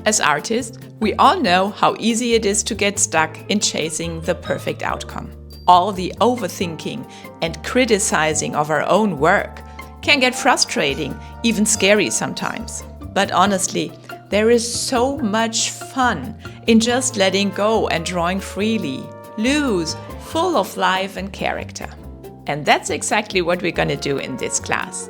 As artists, we all know how easy it is to get stuck in chasing the perfect outcome. All the overthinking and criticizing of our own work can get frustrating, even scary sometimes. But honestly, there is so much fun in just letting go and drawing freely, loose, full of life and character. And that's exactly what we're going to do in this class.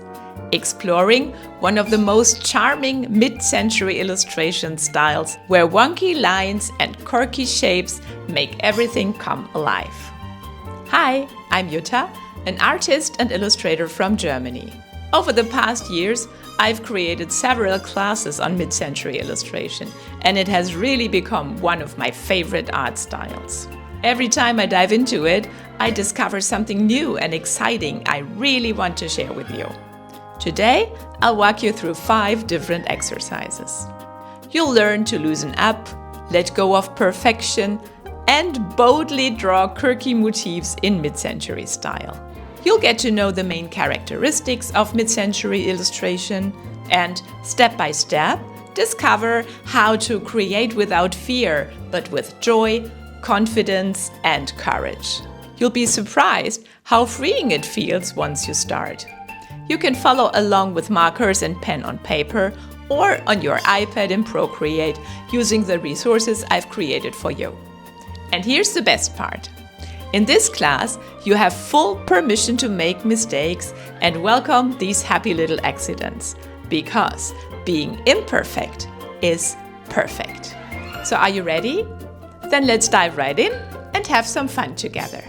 Exploring one of the most charming mid-century illustration styles where wonky lines and quirky shapes make everything come alive. Hi, I'm Jutta, an artist and illustrator from Germany. Over the past years, I've created several classes on mid-century illustration, and it has really become one of my favorite art styles. Every time I dive into it, I discover something new and exciting I really want to share with you. Today, I'll walk you through 5 different exercises. You'll learn to loosen up, let go of perfection, and boldly draw quirky motifs in mid-century style. You'll get to know the main characteristics of mid-century illustration and, step by step, discover how to create without fear, but with joy, confidence, and courage. You'll be surprised how freeing it feels once you start. You can follow along with markers and pen on paper or on your iPad in Procreate using the resources I've created for you. And here's the best part. In this class, you have full permission to make mistakes and welcome these happy little accidents, because being imperfect is perfect. So are you ready? Then let's dive right in and have some fun together.